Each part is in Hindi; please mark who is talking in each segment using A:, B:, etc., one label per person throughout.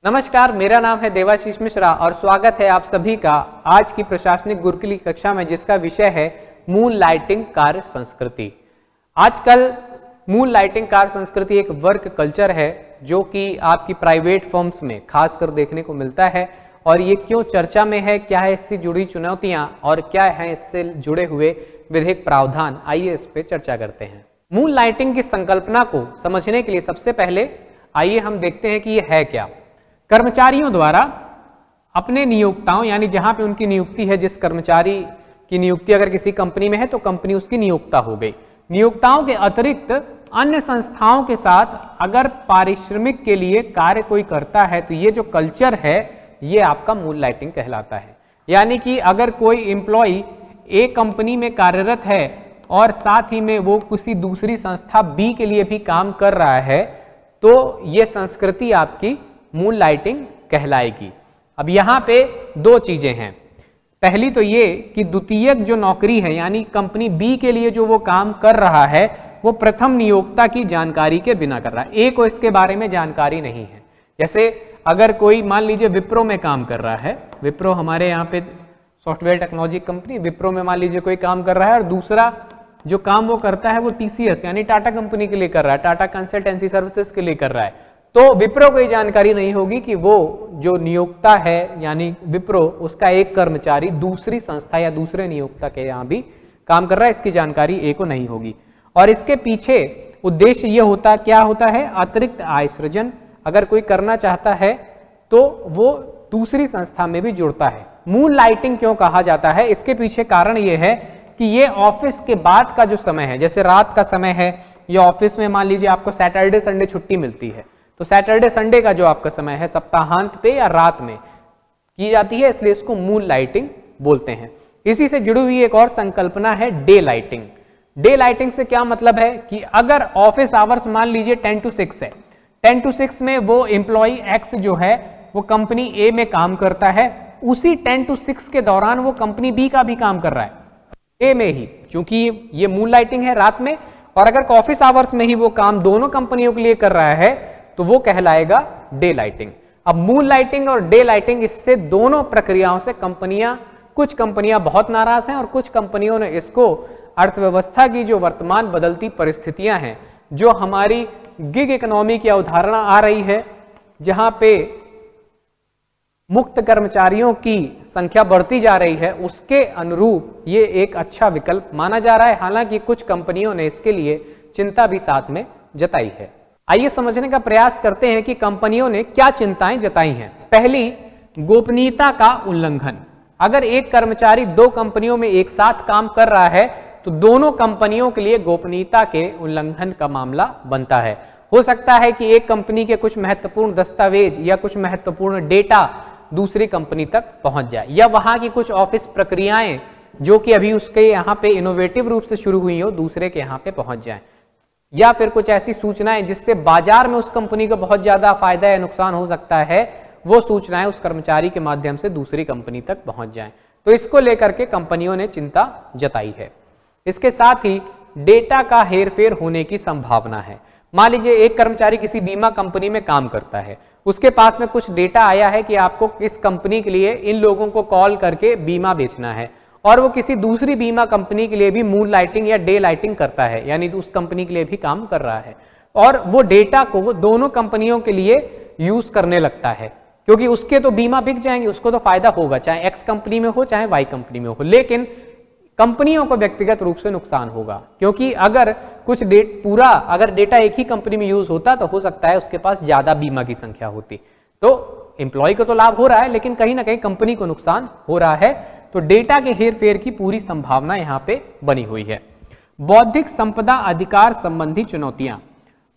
A: नमस्कार, मेरा नाम है देवाशीष मिश्रा और स्वागत है आप सभी का आज की प्रशासनिक गुरुकुल कक्षा में, जिसका विषय है मून लाइटिंग कार्य संस्कृति। आजकल मून लाइटिंग कार्य संस्कृति एक वर्क कल्चर है जो कि आपकी प्राइवेट फर्म्स में खासकर देखने को मिलता है। और ये क्यों चर्चा में है, क्या है इससे जुड़ी चुनौतियां और क्या है इससे जुड़े हुए विधिक प्रावधान, आइए इस पे चर्चा करते हैं। मून लाइटिंग की संकल्पना को समझने के लिए सबसे पहले आइए हम देखते हैं कि ये है क्या। कर्मचारियों द्वारा अपने नियोक्ताओं, यानी जहां पे उनकी नियुक्ति है, जिस कर्मचारी की नियुक्ति अगर किसी कंपनी में है तो कंपनी उसकी नियोक्ता हो गई। नियोक्ताओं के अतिरिक्त अन्य संस्थाओं के साथ अगर पारिश्रमिक के लिए कार्य कोई करता है तो ये जो कल्चर है ये आपका मून लाइटिंग कहलाता है। यानी कि अगर कोई एम्प्लॉय ए कंपनी में कार्यरत है और साथ ही में वो किसी दूसरी संस्था बी के लिए भी काम कर रहा है तो ये संस्कृति आपकी मून लाइटिंग कहलाएगी। अब यहाँ पे दो चीजें हैं। पहली तो ये कि द्वितीयक जो नौकरी है, यानी कंपनी बी के लिए जो वो काम कर रहा है वो प्रथम नियोक्ता की जानकारी के बिना कर रहा है। ए को इसके बारे में जानकारी नहीं है। जैसे अगर कोई मान लीजिए विप्रो में काम कर रहा है, विप्रो हमारे यहाँ पे सॉफ्टवेयर टेक्नोलॉजी कंपनी, विप्रो में मान लीजिए कोई काम कर रहा है और दूसरा जो काम वो करता है वो टीसीएस यानी टाटा कंपनी के लिए कर रहा है, टाटा कंसल्टेंसी सर्विसेज के लिए कर रहा है, तो विप्रो को ये जानकारी नहीं होगी कि वो जो नियोक्ता है यानी विप्रो उसका एक कर्मचारी दूसरी संस्था या दूसरे नियोक्ता के यहाँ भी काम कर रहा है। इसकी जानकारी ए को नहीं होगी। और इसके पीछे उद्देश्य ये होता क्या होता है, अतिरिक्त आय सृजन अगर कोई करना चाहता है तो वो दूसरी संस्था में भी जुड़ता है। मून लाइटिंग क्यों कहा जाता है, इसके पीछे कारण ये है कि ये ऑफिस के बाद का जो समय है, जैसे रात का समय है या ऑफिस में मान लीजिए आपको सैटरडे संडे छुट्टी मिलती है, तो सैटरडे संडे का जो आपका समय है सप्ताहांत पे या रात में की जाती है, इसलिए इसको मून लाइटिंग बोलते हैं। इसी से जुड़ी हुई एक और संकल्पना है डे लाइटिंग। डे लाइटिंग से क्या मतलब है कि अगर ऑफिस आवर्स मान लीजिए 10 to 6 है, 10 to 6 में वो एम्प्लॉय एक्स जो है वो कंपनी ए में काम करता है, उसी 10 to 6 के दौरान वो कंपनी बी का भी काम कर रहा है ए में ही, क्योंकि ये मून लाइटिंग है रात में। और अगर ऑफिस आवर्स में ही वो काम दोनों कंपनियों के लिए कर रहा है तो वो कहलाएगा डे लाइटिंग। अब मून लाइटिंग और डे लाइटिंग, इससे दोनों प्रक्रियाओं से कुछ कंपनियां बहुत नाराज हैं और कुछ कंपनियों ने इसको अर्थव्यवस्था की जो वर्तमान बदलती परिस्थितियां हैं, जो हमारी गिग इकोनॉमी की अवधारणा आ रही है, जहां पे मुक्त कर्मचारियों की संख्या बढ़ती जा रही है, उसके अनुरूप ये एक अच्छा विकल्प माना जा रहा है। हालांकि कुछ कंपनियों ने इसके लिए चिंता भी साथ में जताई है। आइए समझने का प्रयास करते हैं कि कंपनियों ने क्या चिंताएं जताई हैं। पहली, गोपनीयता का उल्लंघन। अगर एक कर्मचारी दो कंपनियों में एक साथ काम कर रहा है तो दोनों कंपनियों के लिए गोपनीयता के उल्लंघन का मामला बनता है। हो सकता है कि एक कंपनी के कुछ महत्वपूर्ण दस्तावेज या कुछ महत्वपूर्ण डेटा दूसरी कंपनी तक पहुंच जाए, या वहां की कुछ ऑफिस प्रक्रियाएं जो कि अभी उसके यहाँ पे इनोवेटिव रूप से शुरू हुई हो दूसरे के यहाँ पे पहुंच जाए, या फिर कुछ ऐसी सूचनाएं जिससे बाजार में उस कंपनी को बहुत ज्यादा फायदा या नुकसान हो सकता है, वो सूचनाएं उस कर्मचारी के माध्यम से दूसरी कंपनी तक पहुंच जाएं। तो इसको लेकर के कंपनियों ने चिंता जताई है। इसके साथ ही डेटा का हेरफेर होने की संभावना है। मान लीजिए एक कर्मचारी किसी बीमा कंपनी में काम करता है, उसके पास में कुछ डेटा आया है कि आपको इस कंपनी के लिए इन लोगों को कॉल करके बीमा बेचना है, और वो किसी दूसरी बीमा कंपनी के लिए भी मून लाइटिंग या डे लाइटिंग करता है, यानी उस कंपनी के लिए भी काम कर रहा है, और वो डेटा को वो दोनों कंपनियों के लिए यूज करने लगता है, क्योंकि उसके तो बीमा बिक जाएंगे, उसको तो फायदा होगा, चाहे एक्स कंपनी में हो चाहे वाई कंपनी में हो, लेकिन कंपनियों को व्यक्तिगत रूप से नुकसान होगा, क्योंकि अगर कुछ अगर डेटा एक ही कंपनी में यूज होता तो हो सकता है उसके पास ज्यादा बीमा की संख्या होती। तो एम्प्लॉय को तो लाभ हो रहा है, लेकिन कहीं ना कहीं कंपनी को नुकसान हो रहा है। तो डेटा के हेरफेर की पूरी संभावना यहां पे बनी हुई है। बौद्धिक संपदा अधिकार संबंधी चुनौतियां।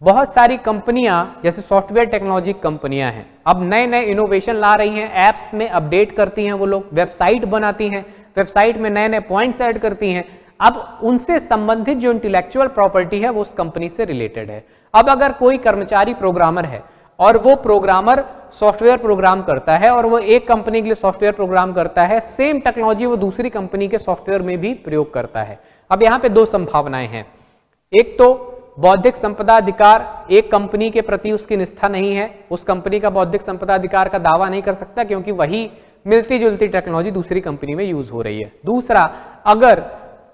A: बहुत सारी कंपनियां जैसे सॉफ्टवेयर टेक्नोलॉजी कंपनियां हैं, अब नए नए इनोवेशन ला रही हैं, एप्स में अपडेट करती हैं, वो लोग वेबसाइट बनाती हैं, वेबसाइट में नए नए पॉइंट्स ऐड करती हैं। अब उनसे संबंधित जो इंटेलेक्चुअल प्रॉपर्टी है वो उस कंपनी से रिलेटेड है। अब अगर कोई कर्मचारी प्रोग्रामर है और वो प्रोग्रामर सॉफ्टवेयर प्रोग्राम करता है और वो एक कंपनी के लिए सॉफ्टवेयर प्रोग्राम करता है, सेम टेक्नोलॉजी वो दूसरी कंपनी के सॉफ्टवेयर में भी प्रयोग करता है। अब यहाँ पे दो संभावनाएं हैं। एक तो बौद्धिक संपदा अधिकार एक कंपनी के प्रति उसकी निष्ठा नहीं है, उस कंपनी का बौद्धिक संपदा अधिकार का दावा नहीं कर सकता क्योंकि वही मिलती जुलती टेक्नोलॉजी दूसरी कंपनी में यूज हो रही है। दूसरा, अगर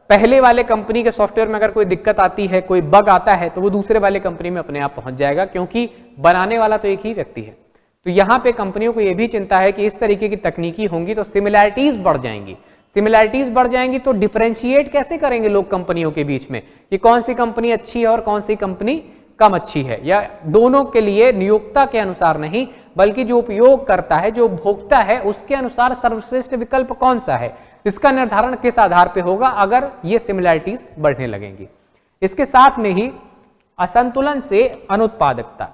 A: पहले वाले कंपनी के सॉफ्टवेयर में अगर कोई दिक्कत आती है, कोई बग आता है, तो वो दूसरे वाले कंपनी में अपने आप पहुंच जाएगा क्योंकि बनाने वाला तो एक ही व्यक्ति है। तो यहाँ पे कंपनियों को यह भी चिंता है कि इस तरीके की तकनीकी होंगी तो सिमिलैरिटीज बढ़ जाएंगी। सिमिलैरिटीज बढ़ जाएंगी तो डिफरेंशिएट कैसे करेंगे लोग कंपनियों के बीच में कि कौन सी कंपनी अच्छी है और कौन सी कंपनी कम अच्छी है, या दोनों के लिए नियोक्ता के अनुसार नहीं बल्कि जो उपयोग करता है, जो उपभोक्ता है, उसके अनुसार सर्वश्रेष्ठ विकल्प कौन सा है, इसका निर्धारण किस आधार पे होगा अगर ये सिमिलैरिटीज बढ़ने लगेंगी। इसके साथ में ही असंतुलन से अनुत्पादकता।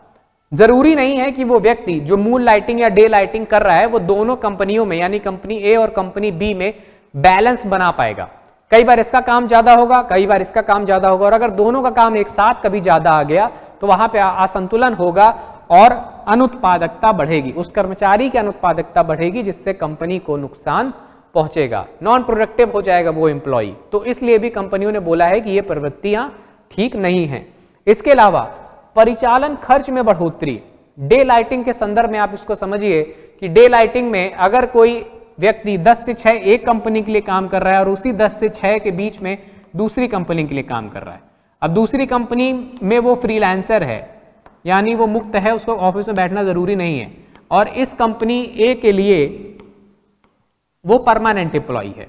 A: जरूरी नहीं है कि वो व्यक्ति जो मून लाइटिंग या डे लाइटिंग कर रहा है वो दोनों कंपनियों में यानी कंपनी ए और कंपनी बी में बैलेंस बना पाएगा। कई बार इसका काम ज्यादा होगा, कई बार इसका काम ज्यादा होगा, और अगर दोनों का काम एक साथ कभी ज्यादा आ गया तो वहां पे असंतुलन होगा और अनुत्पादकता बढ़ेगी, उस कर्मचारी की अनुत्पादकता बढ़ेगी जिससे कंपनी को नुकसान पहुंचेगा, नॉन प्रोडक्टिव हो जाएगा वो एम्प्लॉय। तो इसलिए भी कंपनियों ने बोला है कि ये प्रवृत्तियां ठीक नहीं है। इसके अलावा परिचालन खर्च में बढ़ोतरी। डे लाइटिंग के संदर्भ में आप इसको समझिए कि डे लाइटिंग में अगर कोई व्यक्ति 10 से 6 एक कंपनी के लिए काम कर रहा है और उसी 10 से 6 के बीच में दूसरी कंपनी के लिए काम कर रहा है। अब दूसरी कंपनी में वो फ्रीलांसर है यानी वो मुक्त है, उसको ऑफिस में बैठना जरूरी नहीं है, और इस कंपनी ए के लिए वो परमानेंट एम्प्लॉय है।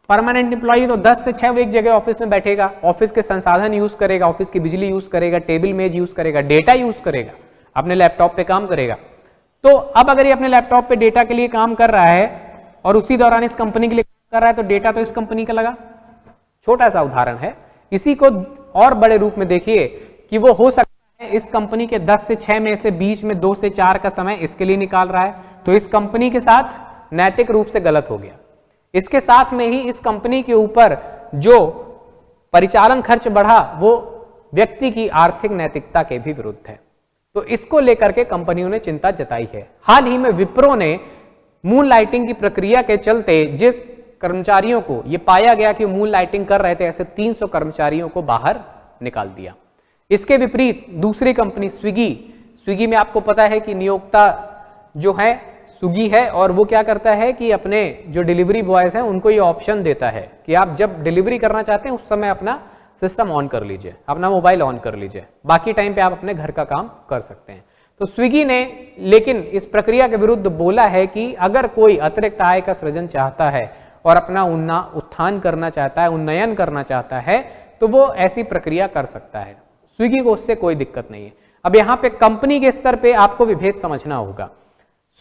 A: परमानेंट एम्प्लॉय तो 10 से 6 वो एक जगह ऑफिस में बैठेगा, ऑफिस के संसाधन यूज करेगा, ऑफिस की बिजली यूज करेगा, टेबल मेज यूज करेगा, डेटा यूज करेगा, अपने लैपटॉप पे काम करेगा। तो अब अगर ये अपने लैपटॉप पे डेटा के लिए काम कर रहा है और उसी दौरान इस कंपनी के लिए काम कर रहा है तो डेटा तो इस कंपनी का लगा। छोटा सा उदाहरण है, इसी को और बड़े रूप में देखिए कि वो हो सकता है इस कंपनी के 10 से 6 में से बीच में 2 से 4 का समय इसके लिए निकाल रहा है, तो इस कंपनी के साथ नैतिक रूप से गलत हो गया। इसके साथ में ही इस कंपनी के ऊपर जो परिचालन खर्च बढ़ा वो व्यक्ति की आर्थिक नैतिकता के भी विरुद्ध है। तो इसको लेकर के कंपनियों ने चिंता जताई है। हाल ही में विप्रो ने मून लाइटिंग की प्रक्रिया के चलते जिस कर्मचारियों को ये पाया गया कि मून लाइटिंग कर रहे थे, ऐसे 300 कर्मचारियों को बाहर निकाल दिया। इसके विपरीत दूसरी कंपनी स्विगी में आपको पता है कि नियोक्ता जो है स्विगी है, और वो क्या करता है कि अपने जो डिलीवरी बॉयज हैं उनको ये ऑप्शन देता है कि आप जब डिलीवरी करना चाहते हैं उस समय अपना सिस्टम ऑन कर लीजिए, अपना मोबाइल ऑन कर लीजिए, बाकी टाइम पे आप अपने घर का काम कर सकते हैं। तो स्विगी ने लेकिन इस प्रक्रिया के विरुद्ध बोला है कि अगर कोई अतिरिक्त आय का सृजन चाहता है और अपना उत्थान करना चाहता है, उन्नयन करना चाहता है, तो वो ऐसी प्रक्रिया कर सकता है। स्विगी को उससे कोई दिक्कत नहीं है। अब यहाँ पे कंपनी के स्तर पे आपको विभेद समझना होगा।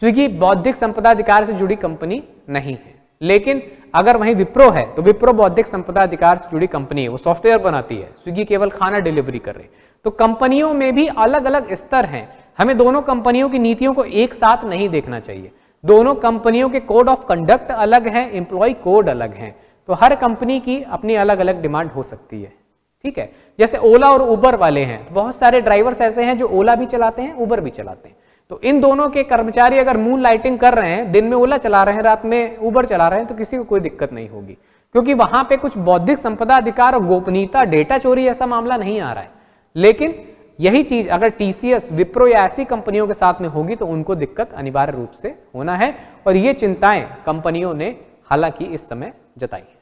A: स्विगी बौद्धिक संपदा अधिकार से जुड़ी कंपनी नहीं है, लेकिन अगर वहीं विप्रो है तो विप्रो बौद्धिक संपदा अधिकार से जुड़ी कंपनी है, वो सॉफ्टवेयर बनाती है, स्विगी केवल खाना डिलीवरी कर रही है। तो कंपनियों में भी अलग अलग स्तर हैं। हमें दोनों कंपनियों की नीतियों को एक साथ नहीं देखना चाहिए। दोनों कंपनियों के कोड ऑफ कंडक्ट अलग हैं, एम्प्लॉय कोड अलग हैं, तो हर कंपनी की अपनी अलग अलग डिमांड हो सकती है। ठीक है, जैसे ओला और उबर वाले हैं, बहुत सारे ड्राइवर्स ऐसे हैं जो ओला भी चलाते हैं, उबर भी चलाते हैं। तो इन दोनों के कर्मचारी अगर मून लाइटिंग कर रहे हैं, दिन में ओला चला रहे हैं, रात में उबर चला रहे हैं, तो किसी को कोई दिक्कत नहीं होगी, क्योंकि वहां पे कुछ बौद्धिक संपदा अधिकार और गोपनीयता, डेटा चोरी ऐसा मामला नहीं आ रहा है। लेकिन यही चीज अगर टीसीएस, विप्रो या ऐसी कंपनियों के साथ में होगी तो उनको दिक्कत अनिवार्य रूप से होना है, और ये चिंताएं कंपनियों ने हालांकि इस समय जताई है।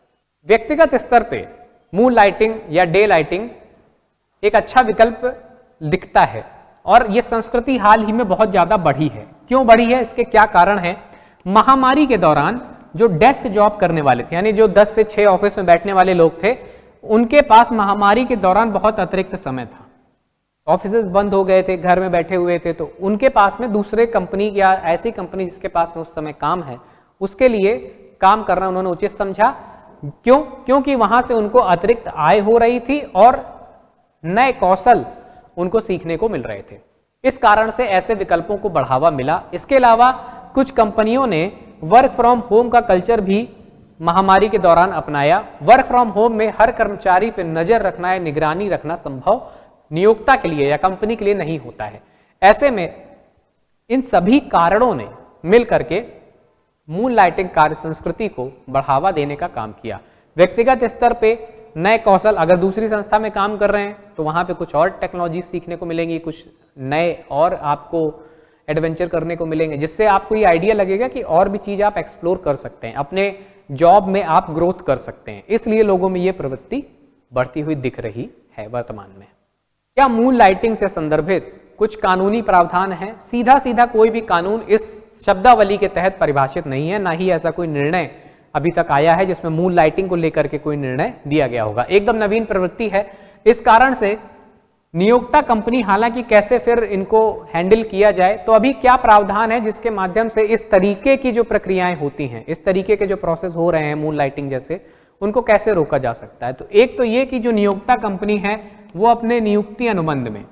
A: व्यक्तिगत स्तर पे मून लाइटिंग या डे लाइटिंग एक अच्छा विकल्प दिखता है, और ये संस्कृति हाल ही में बहुत ज्यादा बढ़ी है। क्यों बढ़ी है, इसके क्या कारण है? महामारी के दौरान जो डेस्क जॉब करने वाले थे, यानी जो 10 से 6 ऑफिस में बैठने वाले लोग थे, उनके पास महामारी के दौरान बहुत अतिरिक्त समय था। ऑफिसेज बंद हो गए थे, घर में बैठे हुए थे, तो उनके पास में दूसरे कंपनी या ऐसी कंपनी जिसके पास में उस समय काम है, उसके लिए काम करना उन्होंने उचित समझा। क्यों? क्योंकि वहां से उनको अतिरिक्त आय हो रही थी और नए कौशल उनको सीखने को मिल रहे थे। इस कारण से ऐसे विकल्पों को बढ़ावा मिला। इसके अलावा कुछ कंपनियों ने वर्क फ्रॉम होम का कल्चर भी महामारी के दौरान अपनाया। वर्क फ्रॉम होम में हर कर्मचारी पर नजर रखना या निगरानी रखना संभव नियोक्ता के लिए या कंपनी के लिए नहीं होता है। ऐसे में इन सभी कारणों ने मिल करके मून लाइटिंग कार्य संस्कृति को बढ़ावा देने का काम किया। व्यक्तिगत स्तर पे नए कौशल, अगर दूसरी संस्था में काम कर रहे हैं तो वहाँ पे कुछ और टेक्नोलॉजी सीखने को मिलेंगी, कुछ नए और आपको एडवेंचर करने को मिलेंगे, जिससे आपको ये आइडिया लगेगा कि और भी चीज़ आप एक्सप्लोर कर सकते हैं, अपने जॉब में आप ग्रोथ कर सकते हैं। इसलिए लोगों में ये प्रवृत्ति बढ़ती हुई दिख रही है वर्तमान में। क्या मून लाइटिंग से संदर्भित कुछ कानूनी प्रावधान है? सीधा सीधा कोई भी कानून इस शब्दावली के तहत परिभाषित नहीं है, ना ही ऐसा कोई निर्णय अभी तक आया है जिसमें मून लाइटिंग को लेकर के कोई निर्णय दिया गया होगा। एकदम नवीन प्रवृत्ति है। इस कारण से नियोक्ता कंपनी, हालांकि कैसे फिर इनको हैंडल किया जाए, तो अभी क्या प्रावधान है जिसके माध्यम से इस तरीके की जो प्रक्रियाएं होती हैं, इस तरीके के जो प्रोसेस हो रहे हैं मून लाइटिंग जैसे, उनको कैसे रोका जा सकता है? तो एक तो ये कि जो नियोक्ता कंपनी है वो अपने नियुक्ति अनुबंध में,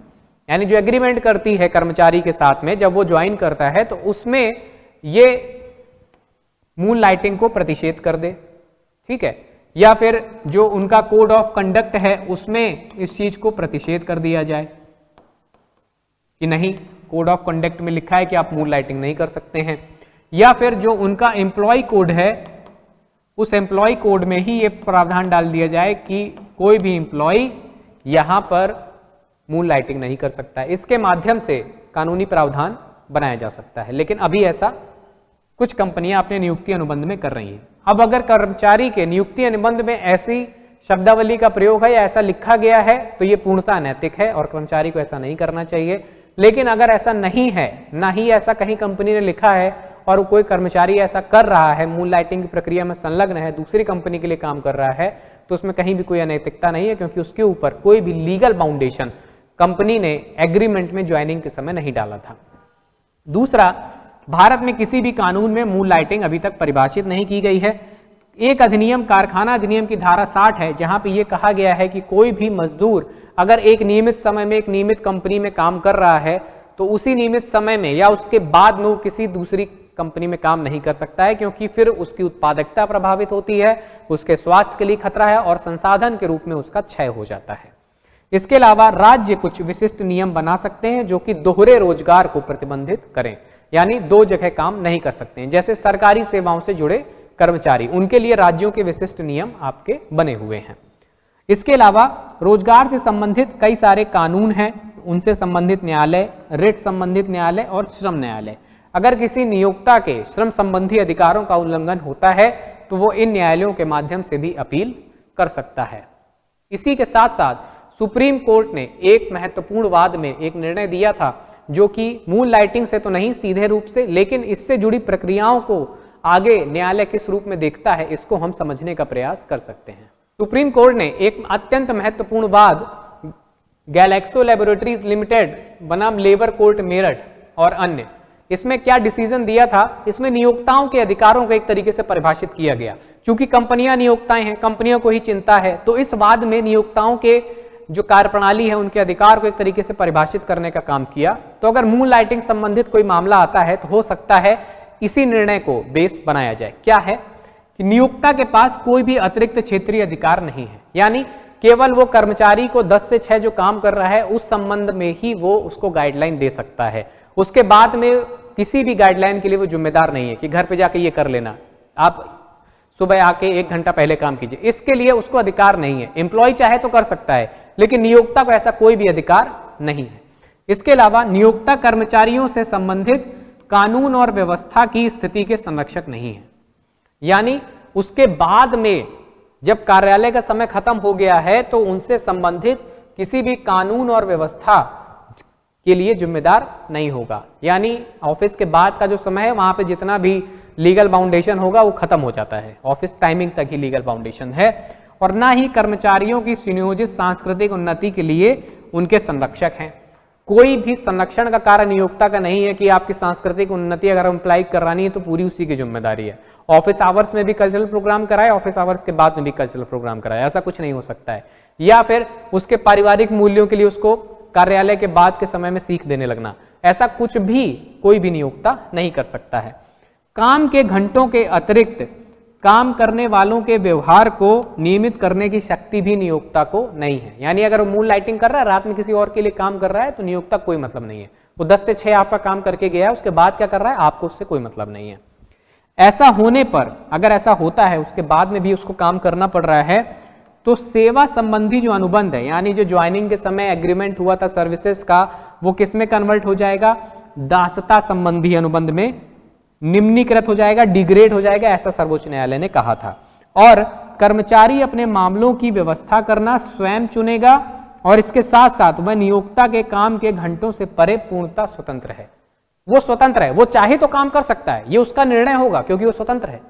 A: यानी जो एग्रीमेंट करती है कर्मचारी के साथ में, जब वो ज्वाइन करता है तो उसमें ये मून लाइटिंग को प्रतिषेध कर दे, ठीक है, या फिर जो उनका कोड ऑफ कंडक्ट है उसमें इस चीज को प्रतिषेध कर दिया जाए कि नहीं, कोड ऑफ कंडक्ट में लिखा है कि आप मून लाइटिंग नहीं कर सकते हैं, या फिर जो उनका एम्प्लॉय कोड है उस एम्प्लॉय कोड में ही ये प्रावधान डाल दिया जाए कि कोई भी एम्प्लॉय यहां पर मून लाइटिंग नहीं कर सकता है। इसके माध्यम से कानूनी प्रावधान बनाया जा सकता है, लेकिन अभी ऐसा कुछ कंपनियां अपने नियुक्ति अनुबंध में कर रही हैं। अब अगर कर्मचारी के नियुक्ति अनुबंध में ऐसी शब्दावली का प्रयोग है या ऐसा लिखा गया है तो ये पूर्णतः अनैतिक है और कर्मचारी को ऐसा नहीं करना चाहिए। लेकिन अगर ऐसा नहीं है, ना ही ऐसा कहीं कंपनी ने लिखा है और कोई कर्मचारी ऐसा कर रहा है, मून लाइटिंग की प्रक्रिया में संलग्न है, दूसरी कंपनी के लिए काम कर रहा है, तो उसमें कहीं भी कोई अनैतिकता नहीं है, क्योंकि उसके ऊपर कोई भी लीगल बाउंडेशन कंपनी ने एग्रीमेंट में ज्वाइनिंग के समय नहीं डाला था। दूसरा, भारत में किसी भी कानून में मून लाइटिंग अभी तक परिभाषित नहीं की गई है। एक अधिनियम, कारखाना अधिनियम की धारा 60 है, जहां पे ये कहा गया है कि कोई भी मजदूर अगर एक नियमित समय में एक नियमित कंपनी में काम कर रहा है तो उसी नियमित समय में या उसके बाद में वो किसी दूसरी कंपनी में काम नहीं कर सकता है, क्योंकि फिर उसकी उत्पादकता प्रभावित होती है, उसके स्वास्थ्य के लिए खतरा है और संसाधन के रूप में उसका क्षय हो जाता है। इसके अलावा राज्य कुछ विशिष्ट नियम बना सकते हैं जो कि दोहरे रोजगार को प्रतिबंधित करें, यानी दो जगह काम नहीं कर सकते हैं। जैसे सरकारी सेवाओं से जुड़े कर्मचारी, उनके लिए राज्यों के विशिष्ट नियम आपके बने हुए हैं। इसके अलावा रोजगार से संबंधित कई सारे कानून हैं, उनसे संबंधित न्यायालय, रिट संबंधित न्यायालय और श्रम न्यायालय। अगर किसी नियोक्ता के श्रम संबंधी अधिकारों का उल्लंघन होता है तो वो इन न्यायालयों के माध्यम से भी अपील कर सकता है। इसी के साथ साथ सुप्रीम कोर्ट ने एक महत्वपूर्ण वाद में एक निर्णय दिया था जो कि मून लाइटिंग से तो नहीं सीधे रूप से, लेकिन इससे जुड़ी प्रक्रियाओं को आगे न्यायालय किस रूप में देखता है इसको हम समझने का प्रयास कर सकते हैं। सुप्रीम कोर्ट ने एक अत्यंत महत्वपूर्ण वाद गैलेक्सो लैबोरेटरीज लिमिटेड बनाम लेबर कोर्ट मेरठ और अन्य, इसमें क्या डिसीजन दिया था, इसमें नियोक्ताओं के अधिकारों को एक तरीके से परिभाषित किया गया। क्योंकि कंपनियां नियोक्ताएं हैं, कंपनियों को ही चिंता है, तो इस वाद में नियोक्ताओं के जो कार्यप्रणाली है उनके अधिकार को एक तरीके से परिभाषित करने का काम किया। तो अगर मून लाइटिंग संबंधित कोई मामला आता है तो हो सकता है इसी निर्णय को बेस बनाया जाए। क्या है कि नियोक्ता के पास कोई भी अतिरिक्त क्षेत्रीय अधिकार नहीं है, यानी केवल वो कर्मचारी को 10 से 6 जो काम कर रहा है उस संबंध में ही वो उसको गाइडलाइन दे सकता है। उसके बाद में किसी भी गाइडलाइन के लिए वो जिम्मेदार नहीं है कि घर पे जाके ये कर लेना, आप सुबह आके 1 घंटा पहले काम कीजिए, इसके लिए उसको अधिकार नहीं है। एम्प्लॉय चाहे तो कर सकता है, लेकिन नियोक्ता को ऐसा कोई भी अधिकार नहीं है। इसके अलावा नियोक्ता कर्मचारियों से संबंधित कानून और व्यवस्था की स्थिति के संरक्षक नहीं है, यानी उसके बाद में जब कार्यालय का समय खत्म हो गया है तो उनसे संबंधित किसी भी कानून और व्यवस्था के लिए जिम्मेदार नहीं होगा। यानी ऑफिस के बाद का जो समय है वहां पे जितना भी लीगल बाउंडेशन होगा वो खत्म हो जाता है, ऑफिस टाइमिंग तक ही लीगल बाउंडेशन है। और ना ही कर्मचारियों की सुनियोजित सांस्कृतिक उन्नति के लिए उनके संरक्षक हैं। कोई भी संरक्षण का कार्य नियोक्ता का नहीं है कि आपकी सांस्कृतिक उन्नति अगर एम्प्लॉय करानी है तो पूरी उसी की जिम्मेदारी है। ऑफिस आवर्स में भी कल्चरल प्रोग्राम कराए, ऑफिस आवर्स के बाद में भी कल्चरल प्रोग्राम कराए, ऐसा कुछ नहीं हो सकता है। या फिर उसके पारिवारिक मूल्यों के लिए उसको कार्यालय के बाद के समय में सीख देने लगना, ऐसा कुछ भी कोई भी नियोक्ता नहीं कर सकता है। काम के घंटों के अतिरिक्त काम करने वालों के व्यवहार को नियमित करने की शक्ति भी नियोक्ता को नहीं है। यानी अगर वो मून लाइटिंग कर रहा है, रात में किसी और के लिए काम कर रहा है, तो नियोक्ता कोई मतलब नहीं है। वो 10 से 6 आपका काम करके गया है, उसके बाद क्या कर रहा है आपको उससे कोई मतलब नहीं है। ऐसा होने पर, अगर ऐसा होता है उसके बाद में भी उसको काम करना पड़ रहा है, तो सेवा संबंधी जो अनुबंध है, यानी जो ज्वाइनिंग के समय एग्रीमेंट हुआ था सर्विसेज का, वो किस में कन्वर्ट हो जाएगा? दासता संबंधी अनुबंध में निम्नीकृत हो जाएगा, डिग्रेड हो जाएगा, ऐसा सर्वोच्च न्यायालय ने कहा था। और कर्मचारी अपने मामलों की व्यवस्था करना स्वयं चुनेगा और इसके साथ साथ वह नियोक्ता के काम के घंटों से परे पूर्णतः स्वतंत्र है। वो स्वतंत्र है, वो चाहे तो काम कर सकता है, ये उसका निर्णय होगा क्योंकि वो स्वतंत्र है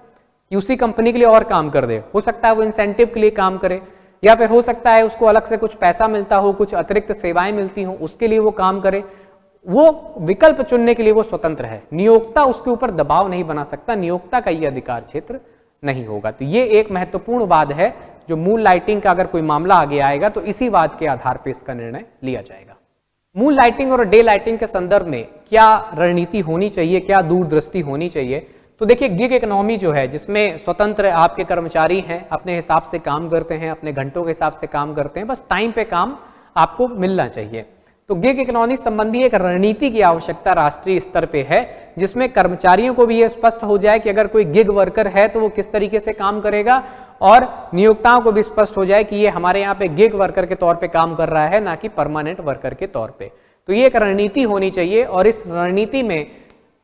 A: कि उसी कंपनी के लिए और काम कर दे। हो सकता है वो इंसेंटिव के लिए काम करे, या फिर हो सकता है उसको अलग से कुछ पैसा मिलता हो, कुछ अतिरिक्त सेवाएं मिलती हो, उसके लिए वो काम करे। वो विकल्प चुनने के लिए वो स्वतंत्र है, नियोक्ता उसके ऊपर दबाव नहीं बना सकता, नियोक्ता का ये अधिकार क्षेत्र नहीं होगा। तो ये एक महत्वपूर्ण वाद है जो मून लाइटिंग का अगर कोई मामला आगे आएगा तो इसी वाद के आधार पर इसका निर्णय लिया जाएगा। मून लाइटिंग और डे लाइटिंग के संदर्भ में क्या रणनीति होनी चाहिए, क्या दूरदृष्टि होनी चाहिए? तो देखिए, गिग इकोनॉमी जो है, जिसमें स्वतंत्र आपके कर्मचारी हैं, अपने हिसाब से काम करते हैं, अपने घंटों के हिसाब से काम करते हैं, बस टाइम पे काम आपको मिलना चाहिए। तो गिग इकोनॉमी संबंधी एक रणनीति की आवश्यकता राष्ट्रीय स्तर पे है, जिसमें कर्मचारियों को भी ये स्पष्ट हो जाए कि अगर कोई गिग वर्कर है तो वो किस तरीके से काम करेगा, और नियोक्ताओं को भी स्पष्ट हो जाए कि ये हमारे यहाँ पे गिग वर्कर के तौर पे काम कर रहा है, ना कि परमानेंट वर्कर के तौर पे। तो ये एक रणनीति होनी चाहिए और इस रणनीति में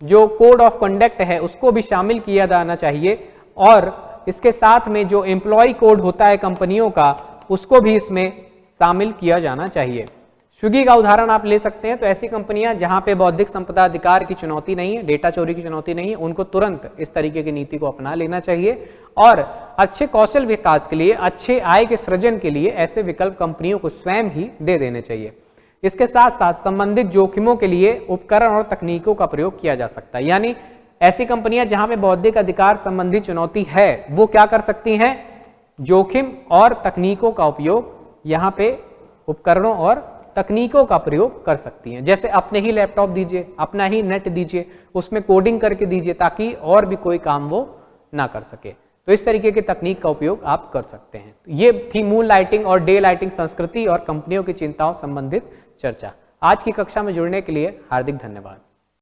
A: जो कोड ऑफ कंडक्ट है उसको भी शामिल किया जाना चाहिए, और इसके साथ में जो एम्प्लॉय कोड होता है कंपनियों का, उसको भी इसमें शामिल किया जाना चाहिए। स्विगी का उदाहरण आप ले सकते हैं। तो ऐसी कंपनियां जहां पे बौद्धिक संपदा अधिकार की चुनौती नहीं है, डेटा चोरी की चुनौती नहीं है, उनको तुरंत इस तरीके की नीति को अपना लेना चाहिए, और अच्छे कौशल विकास के लिए, अच्छे आय के सृजन के लिए ऐसे विकल्प कंपनियों को स्वयं ही दे देने चाहिए। इसके साथ साथ संबंधित जोखिमों के लिए उपकरण और तकनीकों का प्रयोग किया जा सकता है, यानी ऐसी कंपनियां जहां पे बौद्धिक अधिकार संबंधी चुनौती है वो क्या कर सकती हैं? जोखिम और तकनीकों का उपयोग, यहाँ पे उपकरणों और तकनीकों का प्रयोग कर सकती हैं। जैसे अपने ही लैपटॉप दीजिए, अपना ही नेट दीजिए, उसमें कोडिंग करके दीजिए ताकि और भी कोई काम वो ना कर सके। तो इस तरीके की तकनीक का उपयोग आप कर सकते हैं। ये थी मून लाइटिंग और डे लाइटिंग संस्कृति और कंपनियों की चिंताओं संबंधित चर्चा। आज की कक्षा में जुड़ने के लिए हार्दिक धन्यवाद।